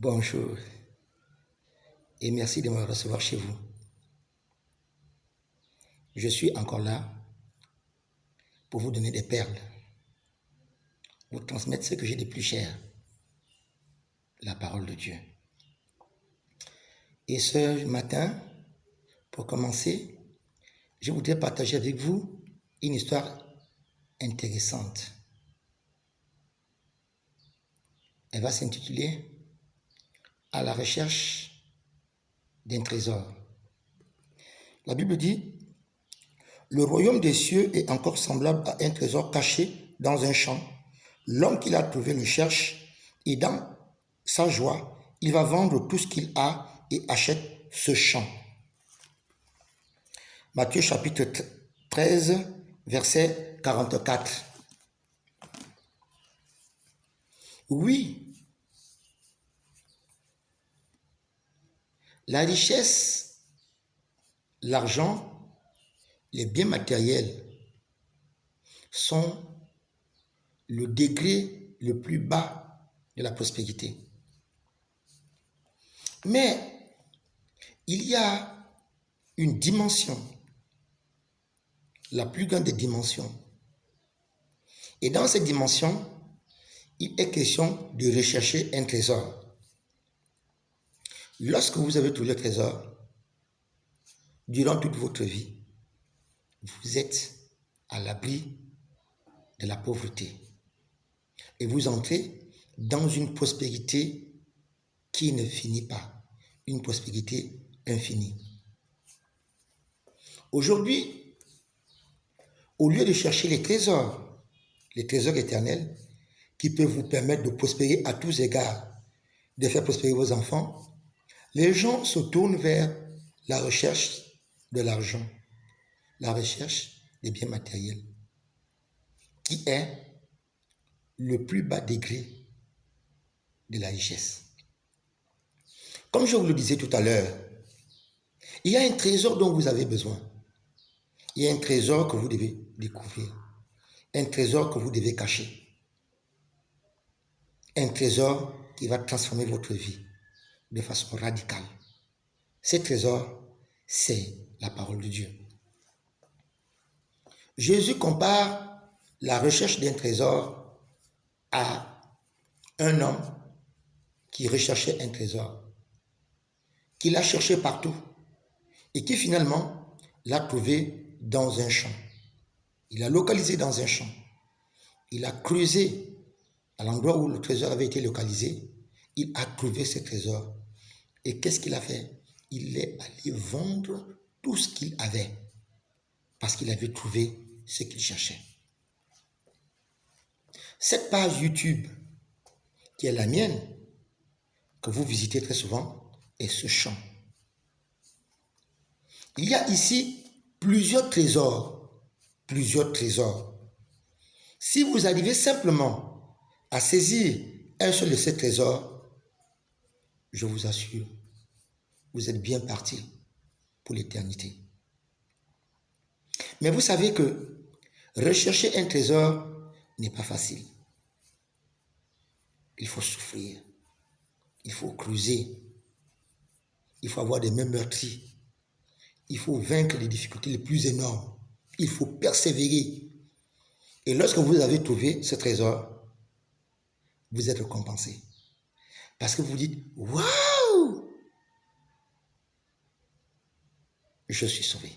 Bonjour et merci de me recevoir chez vous. Je suis encore là pour vous donner des perles, vous transmettre ce que j'ai de plus cher, la parole de Dieu. Et ce matin, pour commencer, je voudrais partager avec vous une histoire intéressante. Elle va s'intituler « À la recherche d'un trésor ». La Bible dit « Le royaume des cieux est encore semblable à un trésor caché dans un champ. L'homme qui l'a trouvé le cherche et dans sa joie, il va vendre tout ce qu'il a et achète ce champ. » Matthieu chapitre 13, verset 44. Oui, la richesse, l'argent, les biens matériels sont le degré le plus bas de la prospérité. Mais il y a une dimension, la plus grande des dimensions. Et dans cette dimension, il est question de rechercher un trésor. Lorsque vous avez trouvé le trésor, durant toute votre vie, vous êtes à l'abri de la pauvreté. Et vous entrez dans une prospérité qui ne finit pas, une prospérité infinie. Aujourd'hui, au lieu de chercher les trésors éternels, qui peuvent vous permettre de prospérer à tous égards, de faire prospérer vos enfants, les gens se tournent vers la recherche de l'argent, la recherche des biens matériels, qui est le plus bas degré de la richesse. Comme je vous le disais tout à l'heure, il y a un trésor dont vous avez besoin. Il y a un trésor que vous devez découvrir, un trésor que vous devez cacher, un trésor qui va transformer votre vie de façon radicale. Ce trésor, c'est la parole de Dieu. Jésus compare la recherche d'un trésor à un homme qui recherchait un trésor, qui l'a cherché partout et qui finalement l'a trouvé dans un champ. Il l'a localisé dans un champ. Il a creusé à l'endroit où le trésor avait été localisé. Il a trouvé ce trésor. Et qu'est-ce qu'il a fait? Il est allé vendre tout ce qu'il avait parce qu'il avait trouvé ce qu'il cherchait. Cette page YouTube, qui est la mienne, que vous visitez très souvent, est ce champ. Il y a ici plusieurs trésors. Si vous arrivez simplement à saisir un seul de ces trésors, je vous assure, vous êtes bien parti pour l'éternité. Mais vous savez que rechercher un trésor n'est pas facile. Il faut souffrir, il faut creuser, il faut avoir des mains meurtries, il faut vaincre les difficultés les plus énormes, il faut persévérer. Et lorsque vous avez trouvé ce trésor, vous êtes récompensé. Parce que vous dites, waouh, je suis sauvé.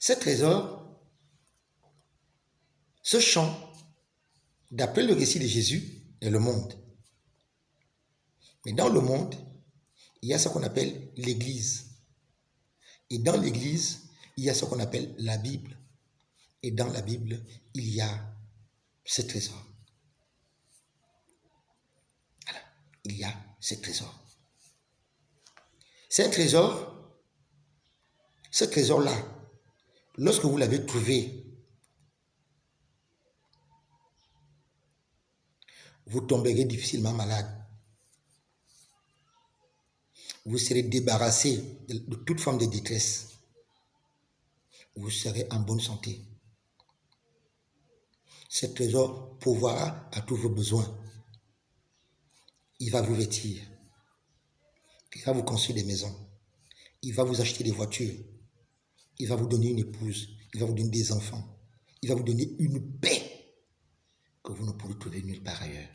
Ce trésor, ce champ, d'après le récit de Jésus, est le monde. Mais dans le monde, il y a ce qu'on appelle l'Église. Et dans l'Église, il y a ce qu'on appelle la Bible. Et dans la Bible, il y a ce trésor. Voilà, il y a ce trésor. C'est un trésor, ce trésor-là, lorsque vous l'avez trouvé, vous tomberez difficilement malade. Vous serez débarrassé de toute forme de détresse. Vous serez en bonne santé. Ce trésor pourvoira à tous vos besoins. Il va vous vêtir. Il va vous construire des maisons. Il va vous acheter des voitures. Il va vous donner une épouse. Il va vous donner des enfants. Il va vous donner une paix que vous ne pourrez trouver nulle part ailleurs.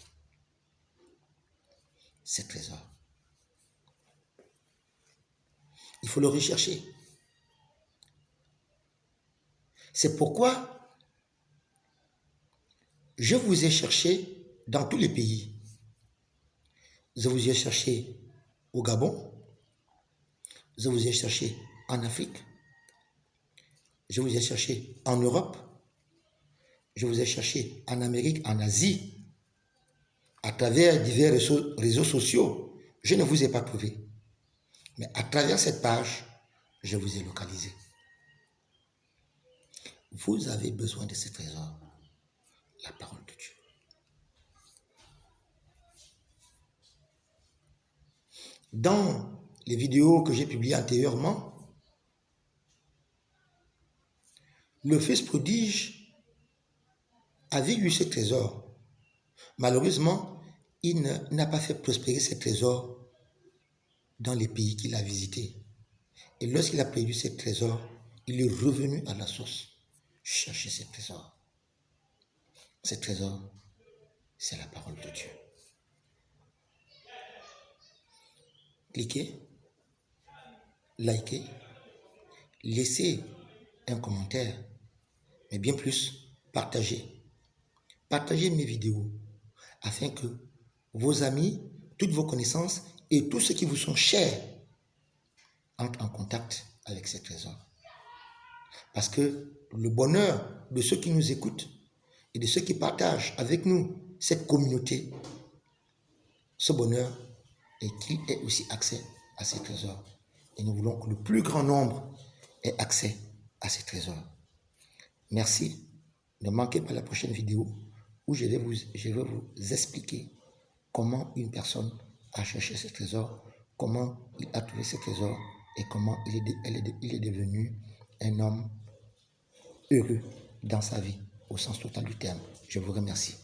Ce trésor. Il faut le rechercher. C'est pourquoi je vous ai cherché dans tous les pays. Je vous ai cherché au Gabon. Je vous ai cherché en Afrique. Je vous ai cherché en Europe. Je vous ai cherché en Amérique, en Asie. À travers divers réseaux sociaux, je ne vous ai pas trouvé. Mais à travers cette page, je vous ai localisé. Vous avez besoin de ce trésor, la parole de Dieu. Dans les vidéos que j'ai publiées antérieurement, le fils prodige avait eu ce trésor. Malheureusement, il n'a pas fait prospérer ce trésor dans les pays qu'il a visités. Et lorsqu'il a perdu ce trésor, il est revenu à la source chercher ce trésor. Ce trésor, c'est la parole de Dieu. Cliquez, likez, laissez un commentaire, mais bien plus, partagez. Partagez mes vidéos afin que vos amis, toutes vos connaissances et tous ceux qui vous sont chers entrent en contact avec ces trésors. Parce que le bonheur de ceux qui nous écoutent et de ceux qui partagent avec nous cette communauté, ce bonheur est qu'il ait aussi accès à ces trésors. Et nous voulons que le plus grand nombre ait accès à ces trésors. Merci. Ne manquez pas la prochaine vidéo où je vais vous expliquer comment une personne a cherché ce trésor, comment il a trouvé ce trésor et comment il est devenu un homme heureux dans sa vie, au sens total du terme. Je vous remercie.